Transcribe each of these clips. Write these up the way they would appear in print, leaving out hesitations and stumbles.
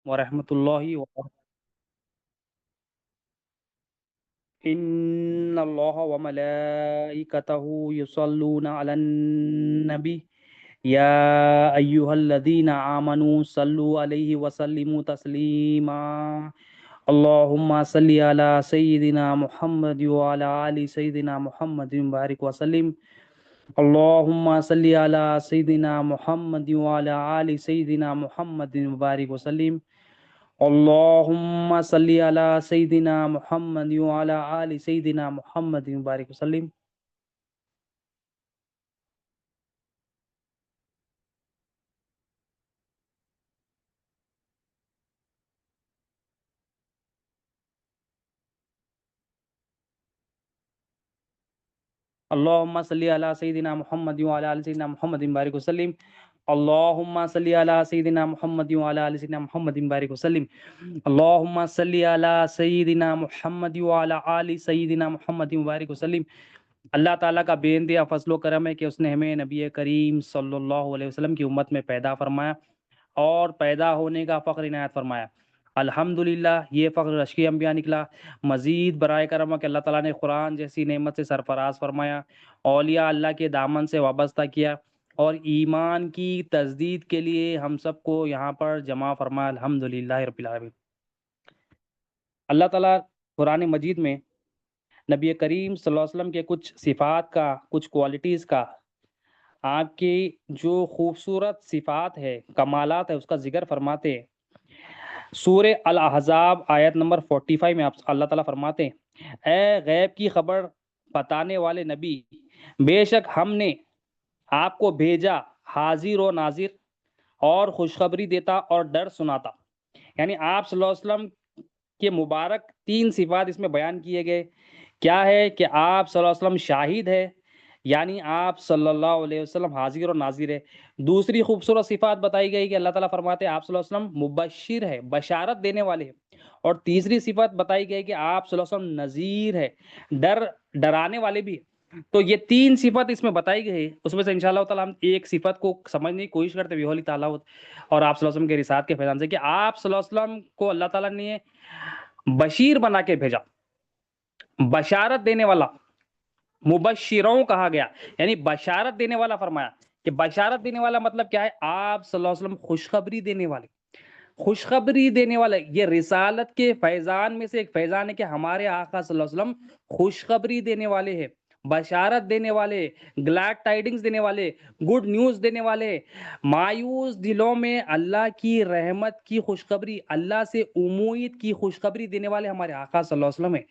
ورحمۃ اللہ وبرکاتہ۔ ان اللہ وملائکتہ یصلون علی النبی یا ایھا الذین آمنوا صلوا علیہ وسلموا تسلیما اللہم صل علی سیدنا محمد وعلی آل سیدنا محمد بارک وسلم اللہم صل علی سیدنا محمد وعلی آل سیدنا محمد بارک وسلم اللہم صلی علی سیدنا محمد وعلی آل سیدنا محمد بارک وسلم۔ اللہم صلی علی سیدنا محمد وعلی آل سیدنا محمد بارک وسلم۔ اللہم صلی علی سیدنا محمد وعلی آل سیدنا محمد بارک وسلم۔ اللہم صلی علی سیدنا محمد وعلی آل سیدنا محمد بارک وسلم۔ اللہ تعالیٰ کا بے انتہا فضل و کرم ہے کہ اس نے ہمیں نبی کریم صلی اللہ علیہ وسلم کی امت میں پیدا فرمایا اور پیدا ہونے کا فخر عنایت فرمایا۔ الحمدللہ یہ فخر رشکی انبیاء نکلا۔ مزید برائے کرم کہ اللہ تعالیٰ نے قرآن جیسی نعمت سے سرفراز فرمایا، اولیاء اللہ کے دامن سے وابستہ کیا اور ایمان کی تجدید کے لیے ہم سب کو یہاں پر جمع فرمایا۔ الحمدللہ رب العالمین۔ اللہ تعالیٰ قرآن مجید میں نبی کریم صلی اللہ علیہ وسلم کے کچھ صفات کا، کچھ کوالٹیز کا، آپ کی جو خوبصورت صفات ہے، کمالات ہے، اس کا ذکر فرماتے ہیں۔ سورہ الاحزاب آیت نمبر 45 میں اللہ تعالیٰ فرماتے ہیں، اے غیب کی خبر بتانے والے نبی، بے شک ہم نے آپ کو بھیجا حاضر و ناظر اور خوشخبری دیتا اور ڈر سناتا۔ یعنی آپ صلی اللہ علیہ وسلم کے مبارک 3 صفات اس میں بیان کیے گئے۔ کیا ہے کہ آپ صلی اللہ علیہ وسلم شاہد ہے، یعنی آپ صلی اللہ علیہ وسلم حاضر اور ناظر ہے۔ دوسری خوبصورت صفات بتائی گئی کہ اللہ تعالیٰ فرماتے ہیں آپ صلی اللہ علیہ وسلم مبشر ہے، بشارت دینے والے ہیں۔ اور تیسری صفت بتائی گئی کہ آپ صلی اللہ علیہ وسلم نذیر ہے، ڈرانے والے بھی ہیں۔ تو یہ 3 صفت اس میں بتائی گئی، اس میں سے انشاءاللہ تعالیٰ ہم ایک صفت کو سمجھنے کی کوشش کرتے ہیں بحول تعالیٰ اور آپ صلی اللہ علیہ وسلم کے رسالت کے فیضان سے، کہ آپ صلی اللہ علیہ وسلم کو اللہ تعالیٰ نے بشیر بنا کے بھیجا، بشارت دینے والا، مبشروں کہا گیا، یعنی بشارت دینے والا فرمایا۔ کہ بشارت دینے والا مطلب کیا ہے؟ آپ صلی اللہ علیہ وسلم خوشخبری دینے والے، خوشخبری دینے والے۔ یہ رسالت کے فیضان میں سے ایک فیضان ہے کہ ہمارے آقا صلی اللہ علیہ وسلم خوشخبری دینے والے ہیں، بشارت دینے والے، گلیڈ ٹائیڈنگز دینے والے، گڈ نیوز دینے والے، مایوس دلوں میں اللہ کی رحمت کی خوشخبری، اللہ سے امید کی خوشخبری دینے والے ہمارے آقا صلی اللہ علیہ وسلم ہیں۔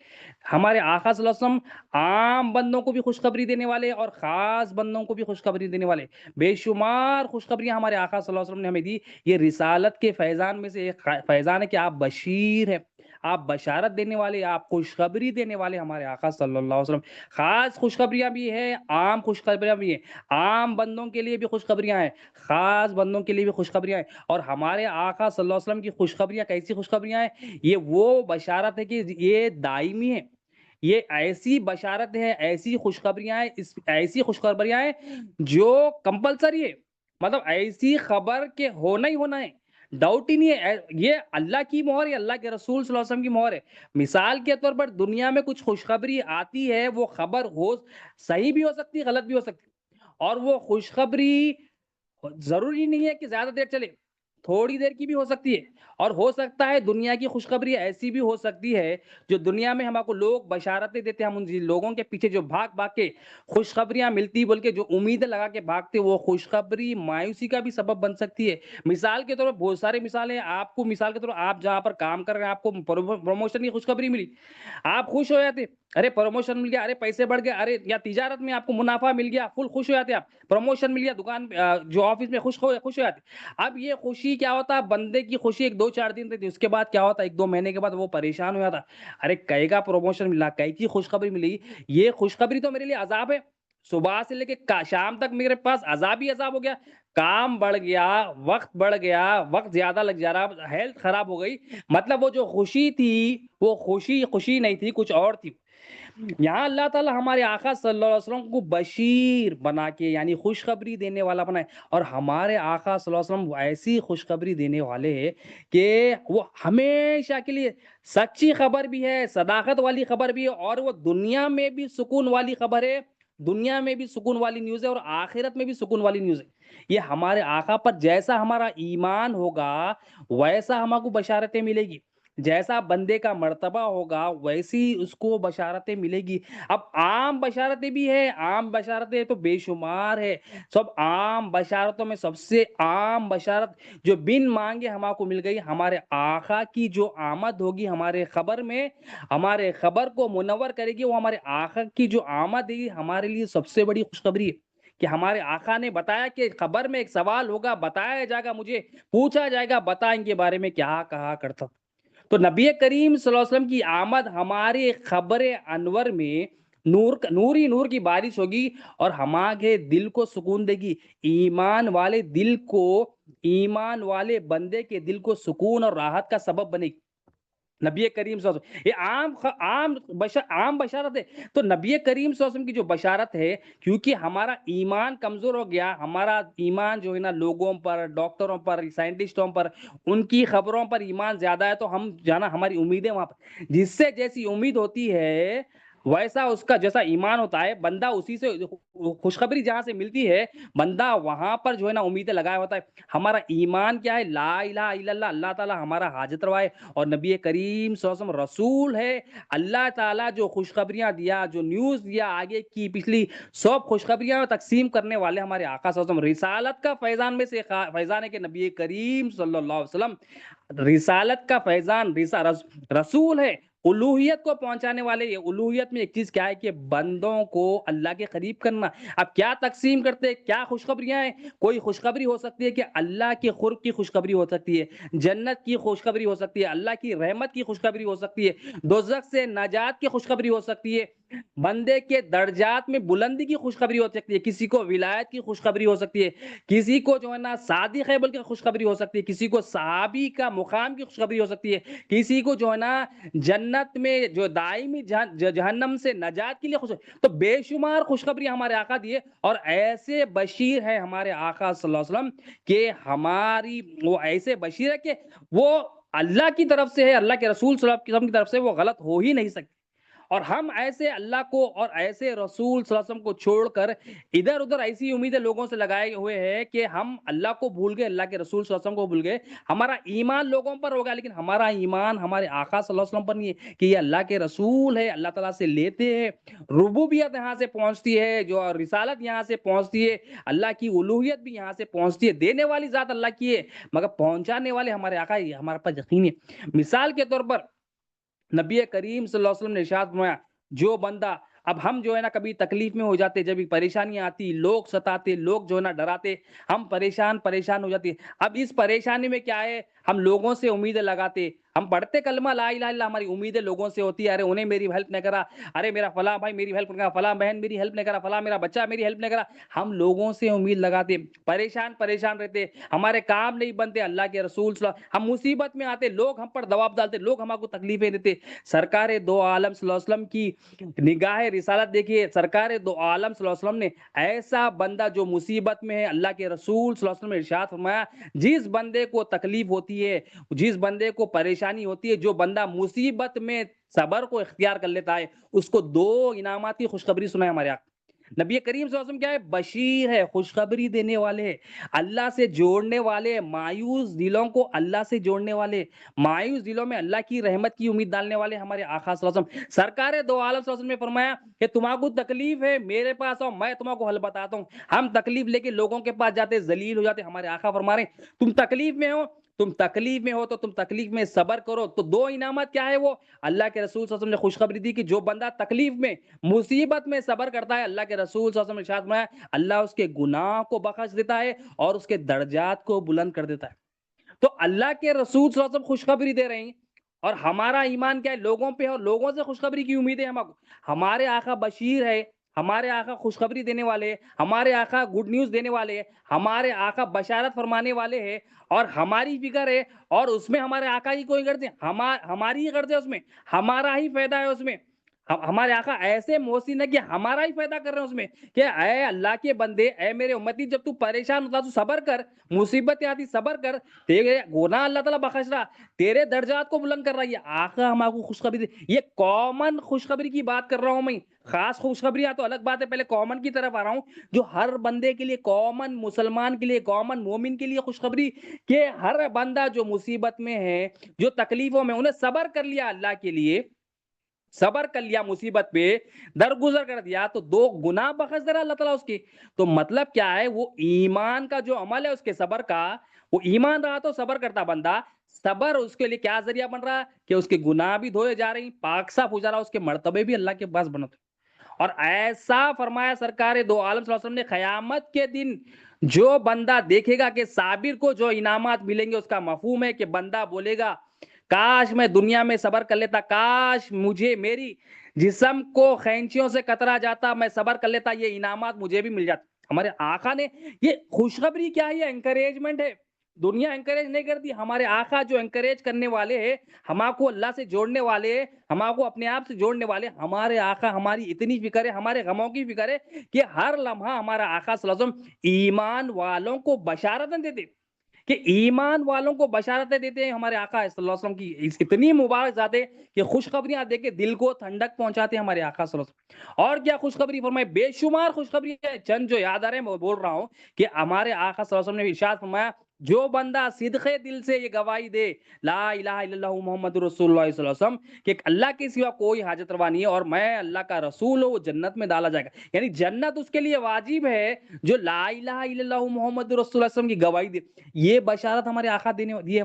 ہمارے آقا صلی اللہ علیہ وسلم عام بندوں کو بھی خوشخبری دینے والے اور خاص بندوں کو بھی خوشخبری دینے والے، بے شمار خوشخبریاں ہمارے آقا صلی اللہ علیہ وسلم نے ہمیں دی۔ یہ رسالت کے فیضان میں سے ایک فیضان ہے کہ آپ بشیر ہیں، آپ بشارت دینے والے، آپ خوشخبری دینے والے ہمارے آقا صلی اللہ علیہ وسلم۔ خاص خوشخبریاں بھی ہیں، عام خوشخبریاں بھی ہیں، عام بندوں کے لیے بھی خوشخبریاں ہیں، خاص بندوں کے لیے بھی خوشخبریاں ہیں۔ اور ہمارے آقا صلی اللہ علیہ وسلم کی خوشخبریاں کیسی خوشخبریاں ہیں؟ یہ وہ بشارت ہے کہ یہ دائمی ہے، یہ ایسی بشارت ہے، ایسی خوشخبریاں ہیں، ایسی خوشخبریاں ہیں جو کمپلسری ہے، مطلب ایسی خبر کہ ہونا ہی ہونا ہے، ڈاؤٹ ہی نہیں ہے۔ یہ اللہ کی مہر ہے، اللہ کے رسول صلی اللہ علیہ وسلم کی مہر ہے۔ مثال کے طور پر دنیا میں کچھ خوشخبری آتی ہے، وہ خبر ہو صحیح بھی ہو سکتی ہے، غلط بھی ہو سکتی ہے، اور وہ خوشخبری ضروری نہیں ہے کہ زیادہ دیر چلے، تھوڑی دیر کی بھی ہو سکتی ہے۔ اور ہو سکتا ہے دنیا کی خوشخبری ایسی بھی ہو سکتی ہے جو دنیا میں ہم کو لوگ بشارتیں دیتے ہیں، ہم ان لوگوں کے پیچھے جو بھاگ بھاگ کے خوشخبریاں ملتی بول کے جو امیدیں لگا کے بھاگتے، وہ خوشخبری مایوسی کا بھی سبب بن سکتی ہے۔ مثال کے طور پر بہت سارے مثالیں ہیں، آپ کو مثال کے طور پر آپ جہاں پر کام کر رہے ہیں، آپ کو پروموشن کی خوشخبری ملی، آپ خوش ہو جاتے، ارے پروموشن مل گیا، ارے پیسے بڑھ گئے، ارے یا تجارت میں آپ کو منافع مل گیا، فل خوش ہو جاتے آپ، پروموشن مل گیا، دکان جو آفس میں خوش ہو جاتے۔ اب یہ خوشی کیا ہوتا ہے؟ بندے کی خوشی ایک 2-4 دن تھی، اس کے بعد کیا ہوتا ہے؟ 1-2 مہینے کے بعد وہ پریشان ہو جاتا، ارے کئی کا پروموشن ملا، کئی کی خوشخبری ملی، یہ خوشخبری تو میرے لیے عذاب ہے، صبح سے لے کے شام تک میرے پاس عذاب ہی عذاب ہو گیا، کام بڑھ گیا، وقت بڑھ گیا، وقت زیادہ لگ جا رہا، ہیلتھ خراب ہو گئی۔ مطلب وہ جو خوشی تھی وہ خوشی نہیں تھی، کچھ اور تھی۔ یہاں اللہ تعالیٰ ہمارے آقا صلی اللہ علیہ وسلم کو بشیر بنا کے یعنی خوشخبری دینے والا بنائے، اور ہمارے آقا صلی اللہ علیہ وسلم ایسی خوشخبری دینے والے ہیں کہ وہ ہمیشہ کے لیے سچی خبر بھی ہے، صداقت والی خبر بھی ہے، اور وہ دنیا میں بھی سکون والی خبر ہے، دنیا میں بھی سکون والی نیوز ہے، اور آخرت میں بھی سکون والی نیوز ہے۔ یہ ہمارے آقا پر جیسا ہمارا ایمان ہوگا ویسا ہمارے کو بشارتیں ملے گی، جیسا بندے کا مرتبہ ہوگا ویسی اس کو بشارتیں ملے گی۔ اب عام بشارتیں بھی ہے، عام بشارتیں تو بے شمار ہے، سب عام بشارتوں میں سب سے عام بشارت جو بن مانگے ہمارے کو مل گئی، ہمارے آقا کی جو آمد ہوگی ہمارے خبر میں، ہمارے خبر کو منور کرے گی، وہ ہمارے آقا کی جو آمد ہے ہمارے لیے سب سے بڑی خوشخبری ہے کہ ہمارے آقا نے بتایا کہ خبر میں ایک سوال ہوگا، بتایا جائے گا، مجھے پوچھا جائے گا، بتا ان کے بارے میں کیا کہا کرتا۔ تو نبی کریم صلی اللہ علیہ وسلم کی آمد ہمارے خبر انور میں نوری نور کی بارش ہوگی، اور ہمارے دل کو سکون دے گی، ایمان والے دل کو، ایمان والے بندے کے دل کو سکون اور راحت کا سبب بنے گی۔ نبی کریم صلی اللہ علیہ وسلم یہ عام بشارت ہے۔ تو نبی کریم صلی اللہ علیہ وسلم کی جو بشارت ہے، کیونکہ ہمارا ایمان کمزور ہو گیا، ہمارا ایمان جو ہے نا لوگوں پر، ڈاکٹروں پر، سائنٹسٹوں پر، ان کی خبروں پر ایمان زیادہ ہے، تو ہم جانا ہماری امیدیں وہاں پر، جس سے جیسی امید ہوتی ہے ویسا اس کا جیسا ایمان ہوتا ہے، بندہ اسی سے خوشخبری جہاں سے ملتی ہے بندہ وہاں پر جو ہے نا امیدیں لگایا ہوتا ہے۔ ہمارا ایمان کیا ہے؟ لا الہ الا اللہ، اللہ تعالی ہمارا حاجت روا ہے، اور نبی کریم صلی اللہ علیہ وسلم رسول ہے۔ اللہ تعالیٰ جو خوشخبریاں دیا، جو نیوز دیا، آگے کی پچھلی سب خوشخبریاں تقسیم کرنے والے ہمارے آقا صلی اللہ علیہ وسلم، رسالت کا فیضان میں سے فیضان ہے کہ نبی کریم صلی اللہ علیہ وسلم رسالت کا فیضان، رسول ہے، الوہیت کو پہنچانے والے۔ یہ الوہیت میں ایک چیز کیا ہے کہ بندوں کو اللہ کے قریب کرنا۔ اب کیا تقسیم کرتے ہیں، کیا خوشخبریاں ہیں؟ کوئی خوشخبری ہو سکتی ہے کہ اللہ کے قرب کی خوشخبری ہو سکتی ہے، جنت کی خوشخبری ہو سکتی ہے، اللہ کی رحمت کی خوشخبری ہو سکتی ہے، دوزخ سے نجات کی خوشخبری ہو سکتی ہے، بندے کے درجات میں بلندی کی خوشخبری ہو سکتی ہے، کسی کو ولایت کی خوشخبری ہو سکتی ہے، کسی کو جو ہے نا صادق ہے بول کے خوشخبری ہو سکتی ہے، کسی کو صحابی کا مقام کی خوشخبری ہو سکتی ہے، کسی کو جو ہے نا جنت میں جو دائمی جہنم سے نجات کے لیے تو بے شمار خوشخبری ہمارے آقا دیے، اور ایسے بشیر ہے ہمارے آقا صلی اللہ علیہ وسلم کہ ہماری وہ ایسے بشیر ہے کہ وہ اللہ کی طرف سے ہے، اللہ کے رسول صلی اللہ علیہ وسلم کی طرف سے، وہ غلط ہو ہی نہیں سکتے۔ اور ہم ایسے اللہ کو اور ایسے رسول صلی اللہ علیہ وسلم کو چھوڑ کر ادھر ادھر ایسی امیدیں لوگوں سے لگائے ہوئے ہیں کہ ہم اللہ کو بھول گئے، اللہ کے رسول صلی اللہ علیہ وسلم کو بھول گئے، ہمارا ایمان لوگوں پر ہوگا لیکن ہمارا ایمان ہمارے آقا صلی اللہ علیہ وسلم پر نہیں ہے کہ یہ اللہ کے رسول ہے، اللہ تعالیٰ سے لیتے ہیں، ربوبیت یہاں سے پہنچتی ہے، جو رسالت یہاں سے پہنچتی ہے، اللہ کی الوہیت بھی یہاں سے پہنچتی ہے، دینے والی ذات اللہ کی ہے مگر پہنچانے والے ہمارے آقا، یہ ہمارے پاس یقین ہے۔ مثال کے طور پر نبی کریم صلی اللہ علیہ وسلم نے ارشاد فرمایا، جو بندہ، اب ہم جو ہے نا کبھی تکلیف میں ہو جاتے، جب پریشانیاں آتی، لوگ ستاتے، لوگ جو ہے نا ڈراتے، ہم پریشان ہو جاتے۔ اب اس پریشانی میں کیا ہے، ہم لوگوں سے امیدیں لگاتے، ہم پڑھتے کلمہ لا الہ الا اللہ، ہماری امیدیں لوگوں سے ہوتی ہے، ارے انہیں میری ہیلپ نہیں کرا، ارے میرا فلاں بھائی میری ہیلپ نہیں کرا، فلاں بہن میری ہیلپ نہیں کرا، فلاں میرا بچہ میری ہیلپ نہیں کرا، ہم لوگوں سے امید لگاتے، پریشان رہتے، ہمارے کام نہیں بنتے، اللہ کے رسول صلی اللہ، ہم مصیبت میں آتے، لوگ ہم پر دباؤ ڈالتے، لوگ ہمارے کو تکلیفیں دیتے۔ سرکار دو عالم صلی اللہ علیہ وسلم کی نگاہ رسالت دیکھیے، سرکار دو عالم صلی اللہ علیہ وسلم نے ایسا بندہ جو مصیبت میں ہے، اللہ کے رسول صلی اللہ علیہ وسلم نے ارشاد فرمایا، جس بندے کو تکلیف ہوتی ہے، جس بندے کو پریشانی ہوتی ہے، جو بندہ مصیبت میں صبر کو اختیار کر لیتا ہے، اس کو دو انعامات کی خوشخبری سنائے ہمارے آقا۔ نبی کریم صلی اللہ علیہ وسلم کیا ہے؟ بشیر ہے، خوشخبری دینے والے، اللہ سے جوڑنے والے، مایوس دلوں کو اللہ سے جوڑنے والے، مایوس دلوں میں اللہ کی رحمت کی امید ڈالنے والے ہمارے آقا صلی اللہ علیہ وسلم۔ سرکار دو عالم صلی اللہ علیہ وسلم نے فرمایا کہ تمہارے کو تکلیف ہے، میرے پاس آؤ، میں تمہارے کو حل بتاتا ہوں۔ ہم تکلیف لے کے لوگوں کے پاس جاتے، ذلیل ہو جاتے، ہمارے آقا فرما رہے ہیں تم تکلیف میں ہو تو تم تکلیف میں صبر کرو، تو دو انعامات کیا ہے؟ وہ اللہ کے رسول صلی اللہ علیہ وسلم نے خوشخبری دی کہ جو بندہ تکلیف میں، مصیبت میں صبر کرتا ہے، اللہ کے رسول صلی اللہ علیہ وسلم نے ارشاد فرمایا، اللہ اس کے گناہ کو بخش دیتا ہے اور اس کے درجات کو بلند کر دیتا ہے۔ تو اللہ کے رسول صلی اللہ علیہ وسلم خوشخبری دے رہے ہیں، اور ہمارا ایمان کیا ہے؟ لوگوں پہ، اور لوگوں سے خوشخبری کی امید ہے ہمارے آقا بشیر ہے، ہمارے آقا خوشخبری دینے والے، ہمارے آقا گڈ نیوز دینے والے، ہمارے آقا بشارت فرمانے والے ہیں، اور ہماری فکر ہے، اور اس میں ہمارے آقا کی کوئی غرض نہیں، ہماری ہی غرض ہے، اس میں ہمارا ہی فائدہ ہے، اس میں ہمارے آقا ایسے محسن ہے کہ ہمارا ہی فائدہ کر رہے ہیں اس میں، کہ اے اللہ کے بندے، اے میرے امتی، جب تو پریشان ہوتا تو صبر کر، مصیبت آتی صبر کر، تیرے گناہ اللہ تعالیٰ بخش رہا، تیرے درجات کو بلند کر رہا ہے۔ یہ آقا ہم آپ کو خوشخبری یہ کامن خوشخبری کی بات کر رہا ہوں میں، خاص خوشخبریاں تو الگ بات ہے، پہلے کامن کی طرف آ رہا ہوں، جو ہر بندے کے لیے، کامن مسلمان کے لیے، کامن مومن کے لیے خوشخبری، کہ ہر بندہ جو مصیبت میں ہے، جو تکلیفوں میں، انہیں صبر کر لیا اللہ کے لیے، صبر کر لیا مصیبت پہ، درگزر کر دیا، تو 2 گناہ بخش دے رہا اللہ تعالیٰ اس کی۔ تو مطلب کیا ہے، وہ ایمان کا جو عمل ہے اس کے صبر کا، وہ ایمان رہا تو صبر کرتا بندہ، صبر اس کے لیے کیا ذریعہ بن رہا، کہ اس کے گناہ بھی دھوئے جا رہی، پاک صاف ہو جا رہا، اس کے مرتبے بھی اللہ کے پاس بنتے۔ اور ایسا فرمایا سرکار دو عالم صلی اللہ علیہ وسلم نے، قیامت کے دن جو بندہ دیکھے گا کہ صابر کو جو انعامات ملیں گے، اس کا مفہوم ہے کہ بندہ بولے گا کاش میں دنیا میں صبر کر لیتا، کاش مجھے میری جسم کو خینچیوں سے کترا جاتا، میں صبر کر لیتا، یہ انعامات مجھے بھی مل جاتے۔ ہمارے آقا نے یہ خوشخبری کیا ہے، یہ انکریجمنٹ ہے، دنیا انکریج نہیں کرتی، ہمارے آقا جو انکریج کرنے والے ہیں، ہم آپ کو اللہ سے جوڑنے والے ہیں، ہم آپ کو اپنے آپ سے جوڑنے والے، ہمارے آقا ہماری اتنی فکر ہے، ہمارے غموں کی فکر ہے، کہ ہر لمحہ ہمارا آقا صلی اللہ علیہ وسلم ایمان والوں کو بشارتیں دیتے، کہ ایمان والوں کو بشارتیں دیتے ہیں ہمارے آقا صلی اللہ علیہ وسلم کی اتنی مبارک ذات ہے، کہ خوشخبریاں دے کے دل کو ٹھنڈک پہنچاتے ہیں ہمارے آقا صلی اللہ علیہ وسلم۔ اور کیا خوشخبری فرمائے، بے شمار خوشخبری ہے، چند جو یاد آ رہے ہیں میں بول رہا ہوں، کہ ہمارے آقا صلی اللہ علیہ وسلم نے ارشاد فرمایا، جو بندہ صدق دل سے یہ گواہی دے، لا الہ الا اللہ محمد رسول اللہ صلی اللہ علیہ وسلم، کہ اللہ کے سوا کوئی حاجت روا نہیں ہے اور میں اللہ کا رسول ہوں، وہ جنت میں ڈالا جائے گا، یعنی جنت اس کے لیے واجب ہے جو لا الہ الا اللہ محمد رسول اللہ صلی اللہ علیہ وسلم کی گواہی دے۔ یہ بشارت ہمارے آقا دینے دیے،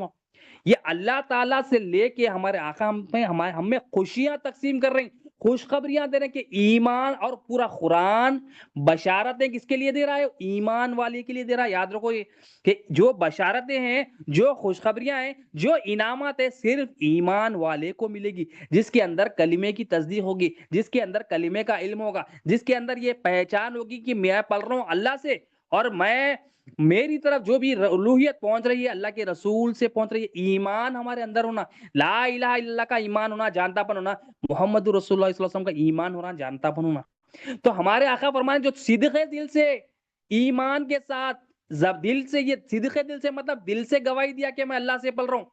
یہ اللہ تعالیٰ سے لے کے ہمارے آقا ہم میں خوشیاں تقسیم کر رہے ہیں، خوشخبریاں دے رہے ہیں، کہ ایمان، اور پورا قرآن بشارتیں کس کے لیے دے رہا ہے، ایمان والے کے لیے دے رہا ہے۔ یاد رکھو یہ، کہ جو بشارتیں ہیں، جو خوشخبریاں ہیں، جو انعامات ہیں، صرف ایمان والے کو ملے گی، جس کے اندر کلمے کی تصدیق ہوگی، جس کے اندر کلمے کا علم ہوگا، جس کے اندر یہ پہچان ہوگی کہ میں پڑھ رہا ہوں اللہ سے، اور میں میری طرف جو بھی الوہیت پہنچ رہی ہے اللہ کے رسول سے پہنچ رہی ہے، ایمان ہمارے اندر ہونا، لا الہ الا اللہ کا ایمان ہونا، جانتا پن ہونا، محمد رسول اللہ صلی اللہ علیہ وسلم کا ایمان ہونا، جانتا پن ہونا۔ تو ہمارے آقا فرمائے، جو صدق دل سے ایمان کے ساتھ، دل سے، یہ صدق دل سے مطلب دل سے گواہی دیا کہ میں اللہ سے پڑھ رہا ہوں،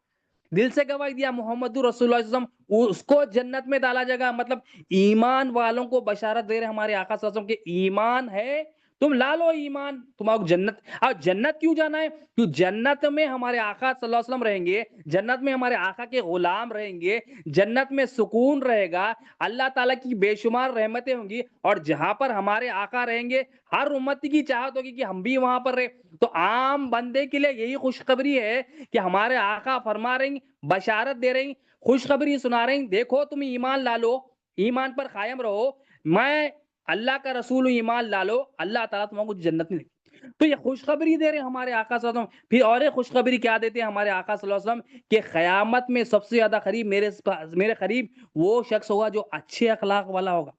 دل سے گواہی دیا محمد رسول اللہ صلی اللہ علیہ وسلم، اس کو جنت میں ڈالا جائے گا، مطلب ایمان والوں کو بشارت دے رہے ہمارے آقا صلی اللہ علیہ وسلم کہ ایمان ہے، تم لا لو ایمان، تمہارا جنت۔ اور جنت کیوں جانا ہے، کیوں جنت میں ہمارے آقا صلی اللہ علیہ وسلم رہیں گے، جنت میں ہمارے آقا کے غلام رہیں گے، جنت میں سکون رہے گا، اللہ تعالیٰ کی بے شمار رحمتیں ہوں گی، اور جہاں پر ہمارے آقا رہیں گے، ہر امتی کی چاہت ہوگی کہ ہم بھی وہاں پر رہیں۔ تو عام بندے کے لیے یہی خوشخبری ہے، کہ ہمارے آقا فرما رہے ہیں، بشارت دے رہے ہیں، خوشخبری سنا رہے ہیں، دیکھو تم ایمان لا لو، ایمان پر قائم رہو، میں اللہ کا رسول ہوں، ایمان لا لو، اللہ تعالیٰ تمہیں کچھ جنت میں دے۔ تو یہ خوشخبری دے رہے ہیں ہمارے آقا صلی اللہ علیہ وسلم۔ پھر اور ایک خوشخبری کیا دیتے ہیں ہمارے آقا صلی اللہ علیہ وسلم، کہ قیامت میں سب سے زیادہ قریب میرے قریب وہ شخص ہوگا جو اچھے اخلاق والا ہوگا۔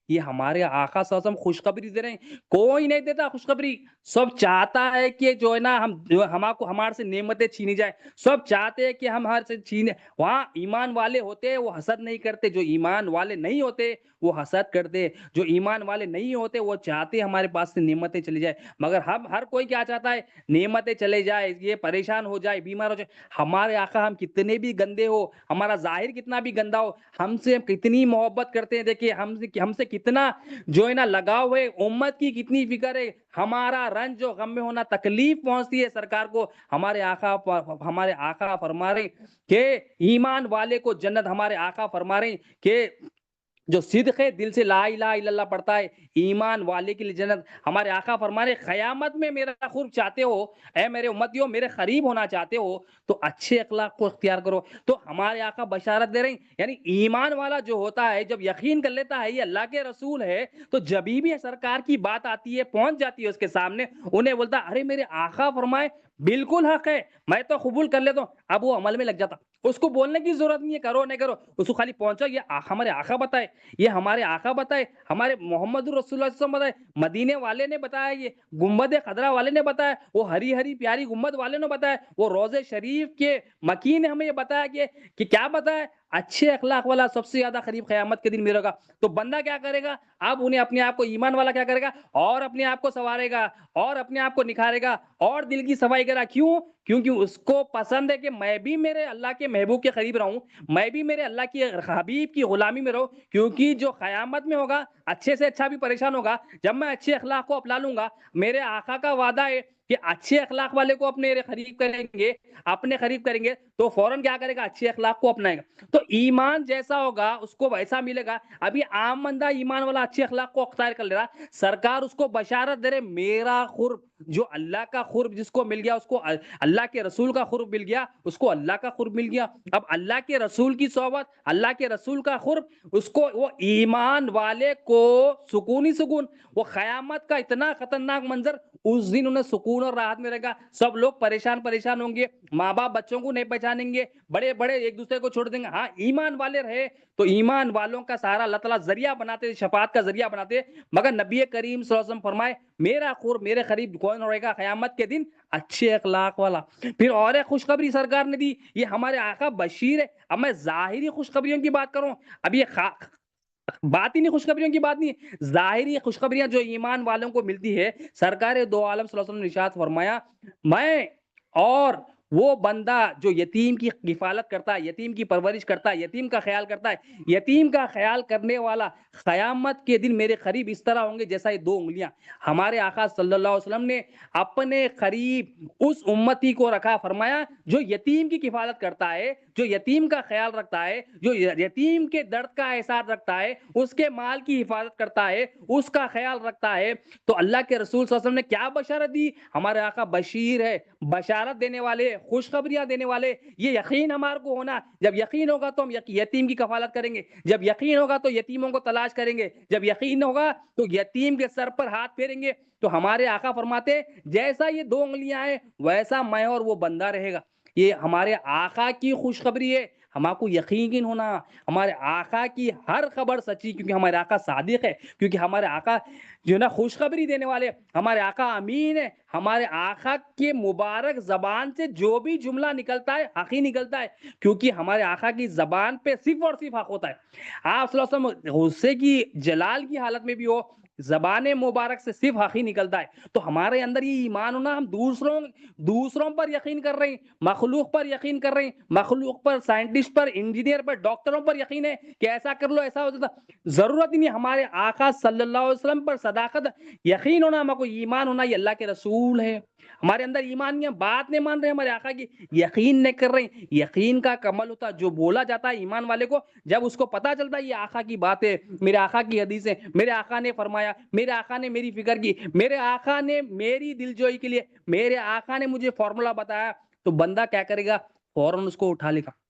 یہ ہمارے آقا صلی اللہ علیہ وسلم خوشخبری دے رہے ہیں، کوئی نہیں دیتا خوشخبری، سب چاہتا ہے کہ جو ہے نا ہمارے سے نعمتیں چھینی جائے، سب چاہتے ہیں کہ ہم ہر سے چھینے۔ وہاں ایمان والے ہوتے ہیں وہ حسد نہیں کرتے، جو ایمان والے نہیں ہوتے وہ حسد کرتے، جو ایمان والے نہیں ہوتے وہ چاہتے ہمارے پاس سے نعمتیں چلی جائے، مگر ہر کوئی کیا چاہتا ہے، نعمتیں چلے جائے، یہ پریشان ہو جائے، بیمار ہو جائے۔ ہمارے آقا ہم کتنے بھی گندے ہو، ہمارا ظاہر کتنا بھی گندا ہو، ہم سے کتنی محبت کرتے ہیں، دیکھیے ہم سے کتنا جو ہے نا لگاؤ ہے، امت کی کتنی فکر ہے، ہمارا رنج و غم میں ہونا، تکلیف پہنچتی ہے سرکار کو، ہمارے آقا فرما رہے ہیں کہ ایمان والے کو جنت، ہمارے آقا فرما رہے ہیں کہ جو صدق دل سے لا الہ الا اللہ پڑھتا ہے، ایمان والے کے لیے جنت۔ ہمارے آقا فرما رہے قیامت میں میرا قرب چاہتے ہو، اے میرے امتیوں میرے قریب ہونا چاہتے ہو، تو اچھے اخلاق کو اختیار کرو۔ تو ہمارے آقا بشارت دے رہے ہیں، یعنی ایمان والا جو ہوتا ہے، جب یقین کر لیتا ہے یہ اللہ کے رسول ہے، تو جب بھی سرکار کی بات آتی ہے، پہنچ جاتی ہے اس کے سامنے، انہیں بولتا ارے میرے آقا فرمائے بالکل حق ہے، میں تو قبول کر لیتا ہوں، اب وہ عمل میں لگ جاتا، اس کو بولنے کی ضرورت نہیں ہے کرو نہیں کرو، اس کو خالی پہنچو، یہ ہمارے آقا بتائے، یہ ہمارے آقا بتائے، ہمارے محمد رسول اللہ صلی اللہ علیہ وسلم بتائے، مدینے والے نے بتایا، یہ گنبد خضرا والے نے بتایا، وہ ہری ہری پیاری گنبد والے نے بتایا، وہ روضے شریف کے مکین نے ہمیں یہ بتایا کہ کیا بتایا، اچھے اخلاق والا سب سے زیادہ قریب قیامت کے دن میرے گا. تو بندہ کیا کرے گا؟ اب انہیں اپنے آپ کو ایمان والا کیا کرے گا؟ اور اپنے آپ کو سنوارے گا اور اپنے آپ کو نکھارے گا اور دل کی صفائی کرے گا. کیوں؟ کیونکہ اس کو پسند ہے کہ میں بھی میرے اللہ کے محبوب کے قریب رہوں، میں بھی میرے اللہ کی حبیب کی غلامی میں رہوں. کیونکہ جو قیامت میں ہوگا اچھے سے اچھا بھی پریشان ہوگا. جب میں اچھے اخلاق کو اپنا لوں گا، میرے آقا کا وعدہ ہے کہ اچھے اخلاق والے کو اپنے قریب کریں گے، اپنے قریب کریں گے تو فوراً کیا کرے گا؟ اچھے اخلاق کو اپنائے گا. تو ایمان جیسا ہوگا اس کو ویسا ملے گا. ابھی عام بندہ ایمان والا اچھے اخلاق کو اختیار کر لے رہا، سرکار اس کو بشارت دے رہے میرا قرب، جو اللہ کا قرب جس کو مل گیا اس کو اللہ کے رسول کا قرب مل گیا، اس کو اللہ کا قرب مل گیا. اب اللہ کے رسول کی صحبت، اللہ کے رسول کا قرب، اس کو وہ ایمان والے کو سکون ہی سکون. وہ قیامت کا اتنا خطرناک منظر، اس دن انہیں سکون اور راحت میں رہے گا. سب لوگ پریشان ہوں گے، ماں باپ بچوں کو نہیں پہچانیں گے، بڑے بڑے ایک دوسرے کو چھوڑ دیں گے. ہاں ایمان والے رہے تو ایمان والوں کا سہارا اللہ تعالیٰ ذریعہ بناتے، شفاعت کا ذریعہ بناتے. مگر نبی کریم صلی اللہ علیہ وسلم فرمائے میرا قرب، میرے قریب کون رہے گا قیامت کے دن؟ اچھے اخلاق والا. پھر اور ایک خوشخبری سرکار نے دی، یہ ہمارے آقا بشیر ہے. اب میں ظاہری خوشخبریوں کی بات کروں، اب یہ باطنی خوشخبریوں کی بات نہیں، ظاہری خوشخبریاں جو ایمان والوں کو ملتی ہے. سرکار دو عالم صلی اللہ علیہ وسلم نے ارشاد فرمایا میں اور وہ بندہ جو یتیم کی کفالت کرتا ہے، یتیم کی پرورش کرتا ہے، یتیم کا خیال کرتا ہے، یتیم کا خیال کرنے والا قیامت کے دن میرے قریب اس طرح ہوں گے جیسا یہ دو انگلیاں. ہمارے آقا صلی اللہ علیہ وسلم نے اپنے قریب اس امتی کو رکھا، فرمایا جو یتیم کی کفالت کرتا ہے، جو یتیم کا خیال رکھتا ہے، جو یتیم کے درد کا احساس رکھتا ہے، اس کے مال کی حفاظت کرتا ہے، اس کا خیال رکھتا ہے. تو اللہ کے رسول صلی اللہ علیہ وسلم نے کیا بشارت دی؟ ہمارے آقا بشیر ہے، بشارت دینے والے، خوشخبریاں دینے والے. یہ یقین ہمارے کو ہونا، جب یقین ہوگا تو ہم یتیم کی کفالت کریں گے، جب یقین ہوگا تو یتیموں کو تلاش کریں گے، جب یقین ہوگا تو یتیم کے سر پر ہاتھ پھیریں گے. تو ہمارے آقا فرماتے جیسا یہ دو انگلیاں ہیں ویسا میں اور وہ بندہ رہے گا. یہ ہمارے آقا کی خوشخبری ہے. ہمارے کو یقین ہونا ہمارے آقا کی ہر خبر سچی، کیونکہ ہمارے آقا صادق ہے، کیونکہ ہمارے آقا جو ہے نا خوشخبری دینے والے، ہمارے آقا امین ہے. ہمارے آقا کے مبارک زبان سے جو بھی جملہ نکلتا ہے حق ہی نکلتا ہے، کیونکہ ہمارے آقا کی زبان پہ صرف اور صرف حق ہوتا ہے. آپ صلی اللہ علیہ وسلم غصے کی جلال کی حالت میں بھی ہو، زبان مبارک سے صرف حق ہی نکلتا ہے. تو ہمارے اندر یہ ایمان ہونا، ہم دوسروں پر یقین کر رہے ہیں، مخلوق پر یقین کر رہے ہیں، مخلوق پر، سائنٹسٹ پر، انجینئر پر، ڈاکٹروں پر یقین ہے کہ ایسا کر لو ایسا ہو جاتا. ضرورت ہی نہیں. ہمارے آقا صلی اللہ علیہ وسلم پر صداقت، یقین ہونا، ہمارے کو ایمان ہونا یہ اللہ کے رسول ہے. ہمارے اندر ایمان نہیں ہے، بات نہیں مان رہے ہمارے آقا کی، یقین نہیں کر رہے ہیں. یقین کا کمل ہوتا جو بولا جاتا ہے ایمان والے کو، جب اس کو پتا چلتا ہے یہ آقا کی بات ہے، میرے آقا کی حدیث ہے، میرے آقا نے فرمایا، میرے آقا نے میری فکر کی، میرے آقا نے میری دلجوئی کے لیے، میرے آقا نے مجھے فارمولا بتایا، تو بندہ کیا کرے گا؟ فوراً اس کو اٹھا لے گا.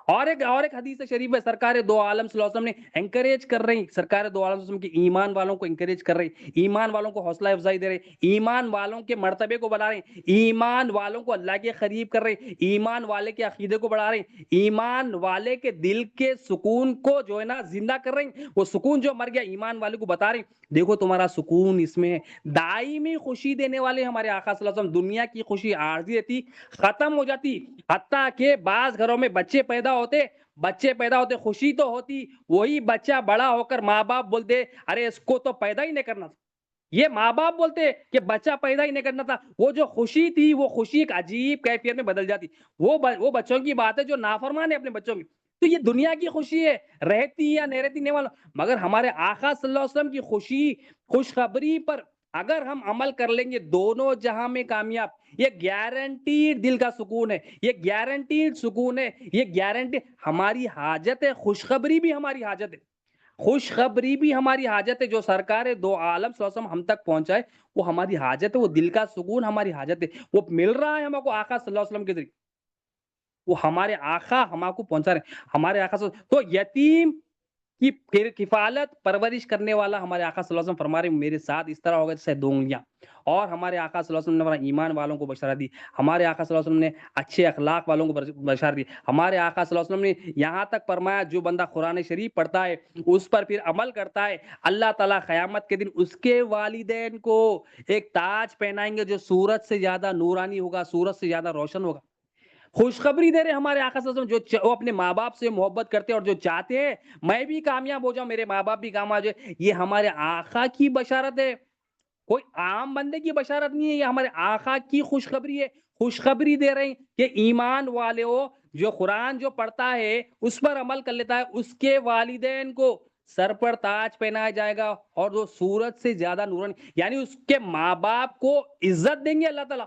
اور ایک حدیث شریف ہے، سرکار دو عالم صلی اللہ علیہ وسلم نے انکریج کر رہی، سرکار دو عالم صلی اللہ علیہ وسلم کی ایمان والوں کو انکریج کر رہی، ایمان والوں کو حوصلہ افزائی دے رہے، ایمان والوں کے مرتبے کو بڑھا رہے، ایمان والوں کو اللہ کے قریب کر رہے، ایمان والے کے عقیدے کو بڑھا رہے، ایمان والے کے دل کے سکون کو جو ہے نا زندہ کر رہے. وہ سکون جو مر گیا ایمان والے کو بتا رہے دیکھو تمہارا سکون اس میں ہے. دائمی خوشی دینے والے ہمارے آقا صلی اللہ علیہ وسلم. دنیا کی خوشی عارضی رہتی، ختم ہو جاتی. حتیٰ کہ بعض گھروں میں بچے پیدا ہوتے خوشی تو ہوتی، وہی بچہ بڑا ہو کر ماں باپ بولتے ارے اس کو تو پیدا ہی نہیں کرنا تھا. یہ ماں باپ بولتے کہ بچہ پیدا ہی نہیں کرنا تھا. وہ جو خوشی تھی وہ خوشی ایک عجیب کیفیت میں بدل جاتی. وہ بچوں کی بات ہے جو نافرمان ہے اپنے بچوں کی. تو یہ دنیا کی خوشی ہے، رہتی یا نہیں رہتی نہیں والا. مگر ہمارے آقا صلی اللہ علیہ وسلم کی خوشی، خوشخبری پر اگر ہم عمل کر لیں گے دونوں جہاں میں کامیاب. یہ گارنٹیڈ دل کا سکون ہے، یہ گارنٹیڈ سکون ہے، یہ گارنٹی ہماری حاجت ہے. خوشخبری بھی ہماری حاجت ہے، خوشخبری بھی ہماری حاجت ہے. جو سرکار دو عالم صلی اللہ علیہ وسلم ہم تک پہنچائے وہ ہماری حاجت ہے، وہ دل کا سکون ہماری حاجت ہے. وہ مل رہا ہے ہم کو آقا صلی اللہ علیہ وسلم کے ذریعے، وہ ہمارے آقا ہم کو پہنچا رہے ہیں. ہمارے آقا تو یتیم کی پھر کفالت پرورش کرنے والا ہمارے آقا صلی اللہ علیہ وسلم فرما رہے میرے ساتھ اس طرح ہوگا جیسے دو انگلیاں. اور ہمارے آقا صلی اللہ علیہ وسلم نے ایمان والوں کو بشارت دی، ہمارے آقا صلی اللہ علیہ وسلم نے اچھے اخلاق والوں کو بشارت دی. ہمارے آقا صلی اللہ علیہ وسلم نے یہاں تک فرمایا جو بندہ قرآن شریف پڑھتا ہے اس پر پھر عمل کرتا ہے، اللہ تعالیٰ قیامت کے دن اس کے والدین کو ایک تاج پہنائیں گے جو سورج سے زیادہ نورانی ہوگا، سورج سے زیادہ روشن ہوگا. خوشخبری دے رہے ہمارے آقا صلی اللہ علیہ وسلم، جو وہ اپنے ماں باپ سے محبت کرتے ہیں اور جو چاہتے ہیں میں بھی کامیاب ہو جاؤں، میرے ماں باپ بھی کامیاب ہو جائے، یہ ہمارے آقا کی بشارت ہے، کوئی عام بندے کی بشارت نہیں ہے، یہ ہمارے آقا کی خوشخبری ہے۔ خوشخبری دے رہے ہیں کہ ایمان والے ہو، جو قرآن جو پڑھتا ہے اس پر عمل کر لیتا ہے، اس کے والدین کو سر پر تاج پہنایا جائے گا، اور جو سورج سے زیادہ نورانی، یعنی اس کے ماں باپ کو عزت دیں گے اللہ تعالیٰ۔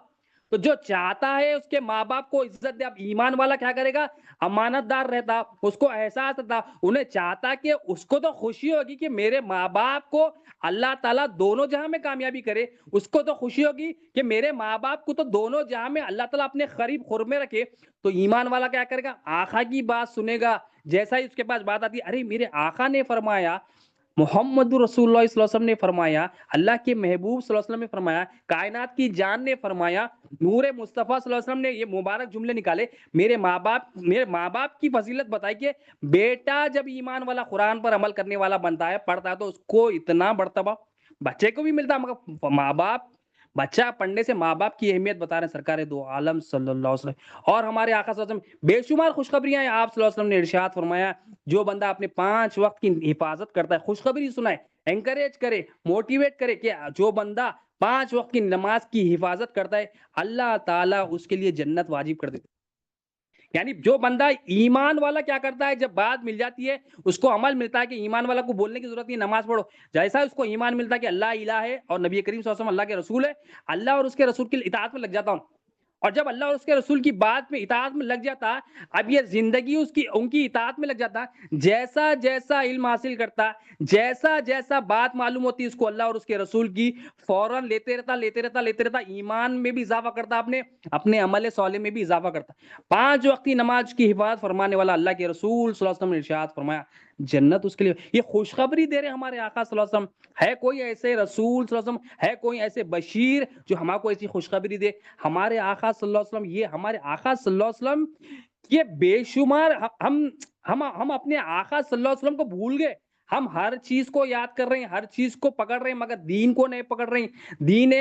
تو جو چاہتا ہے اس کے ماں باپ کو عزت دے، اب ایمان والا کیا کرے گا؟ امانت دار رہتا، اس کو احساس رہتا، انہیں چاہتا کہ اس کو تو خوشی ہوگی کہ میرے ماں باپ کو اللہ تعالیٰ دونوں جہاں میں کامیابی کرے، اس کو تو خوشی ہوگی کہ میرے ماں باپ کو تو دونوں جہاں میں اللہ تعالیٰ اپنے قریب قرب میں رکھے۔ تو ایمان والا کیا کرے گا؟ آقا کی بات سنے گا، جیسا ہی اس کے پاس بات آتی ہے، ارے میرے آقا نے فرمایا، محمد رسول اللہ صلی اللہ علیہ وسلم نے فرمایا، اللہ کے محبوب صلی اللہ علیہ وسلم نے فرمایا، کائنات کی جان نے فرمایا، نور مصطفیٰ صلی اللہ علیہ وسلم نے یہ مبارک جملے نکالے، میرے ماں باپ کی فضیلت بتائی کہ بیٹا جب ایمان والا قرآن پر عمل کرنے والا بنتا ہے، پڑھتا ہے، تو اس کو اتنا مرتبہ بچے کو بھی ملتا ہے، مگر ماں باپ، بچہ پڑھنے سے ماں باپ کی اہمیت بتا رہے ہیں سرکار دو عالم صلی اللہ علیہ وسلم۔ اور ہمارے آقا صلی اللہ علیہ وسلم بے شمار خوشخبریاں ہیں، آپ صلی اللہ علیہ وسلم نے ارشاد فرمایا، جو بندہ اپنے 5 وقت کی حفاظت کرتا ہے، خوشخبری سنائے، انکریج کرے، موٹیویٹ کرے کہ جو بندہ 5 وقت کی نماز کی حفاظت کرتا ہے، اللہ تعالیٰ اس کے لیے جنت واجب کر دیتا ہے۔ یعنی جو بندہ ایمان والا کیا کرتا ہے، جب بات مل جاتی ہے اس کو عمل ملتا ہے کہ ایمان والا کو بولنے کی ضرورت نہیں، نماز پڑھو، جیسا اس کو ایمان ملتا ہے کہ اللہ الہ ہے اور نبی کریم صلی اللہ علیہ وسلم اللہ کے رسول ہے، اللہ اور اس کے رسول کی اطاعت میں لگ جاتا ہوں، اور جب اللہ اور اس کے رسول کی بات میں اطاعت میں لگ جاتا، اب یہ زندگی اس کی ان کی اطاعت میں لگ جاتا، جیسا جیسا علم حاصل کرتا، جیسا جیسا بات معلوم ہوتی اس کو اللہ اور اس کے رسول کی، فوراً لیتے رہتا، ایمان میں بھی اضافہ کرتا، اپنے عمل صالح میں بھی اضافہ کرتا۔ 5 وقت کی نماز کی حفاظت فرمانے والا اللہ کے رسول صلی اللہ علیہ وسلم نے ارشاد فرمایا، جنت اس کے لیے، یہ خوشخبری دے رہے ہمارے آقا صلی اللہ علیہ وسلم۔ ہے کوئی ایسے رسول صلی اللہ علیہ وسلم، ہے کوئی ایسے بشیر جو ہمارے کو ایسی خوشخبری دے؟ ہمارے آقا صلی اللہ علیہ وسلم، یہ ہمارے آقا صلی اللہ علیہ وسلم، یہ بے شمار، ہم اپنے آقا صلی اللہ علیہ وسلم کو بھول گئے، ہم ہر چیز کو یاد کر رہے ہیں، ہر چیز کو پکڑ رہے ہیں، مگر دین کو نہیں پکڑ رہے ہیں۔ دین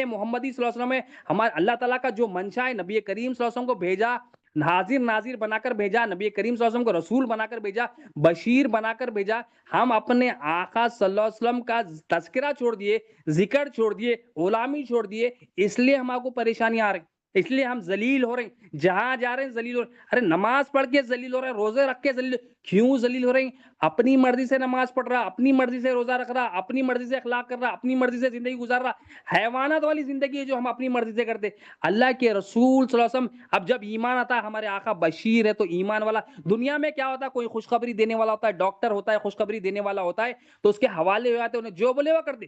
محمدی صلی اللہ علیہ وسلم ہے، ہمارے اللہ تعالیٰ کا جو منشا ہے، نبی کریم صلی اللہ علیہ وسلم کو بھیجا، حاضر ناظر بنا کر بھیجا، نبی کریم صلی اللہ علیہ وسلم کو رسول بنا کر بھیجا، بشیر بنا کر بھیجا، ہم اپنے آقا صلی اللہ علیہ وسلم کا تذکرہ چھوڑ دیے، ذکر چھوڑ دیے، غلامی چھوڑ دیے، اس لیے ہم کو پریشانی آ رہی، اس لیے ہم ذلیل ہو رہے ہیں، جہاں جا رہے ہیں ذلیل ہو رہے ہیں۔ ارے نماز پڑھ کے ذلیل ہو رہے ہیں، روزے رکھ کے ذلیل، کیوں ذلیل ہو رہے ہیں؟ اپنی مرضی سے نماز پڑھ رہا، اپنی مرضی سے روزہ رکھ رہا، اپنی مرضی سے اخلاق کر رہا، اپنی مرضی سے زندگی گزار رہا، حیوانات والی زندگی ہے جو ہم اپنی مرضی سے کرتے۔ اللہ کے رسول صلی اللہ علیہ وسلم، اب جب ایمان آتا ہے، ہمارے آقا بشیر ہے، تو ایمان والا دنیا میں کیا ہوتا ہے؟ کوئی خوشخبری دینے والا ہوتا ہے، ڈاکٹر ہوتا ہے، خوشخبری دینے والا ہوتا ہے، تو اس کے حوالے ہو جاتے، انہیں جو بولے وہ کر دے۔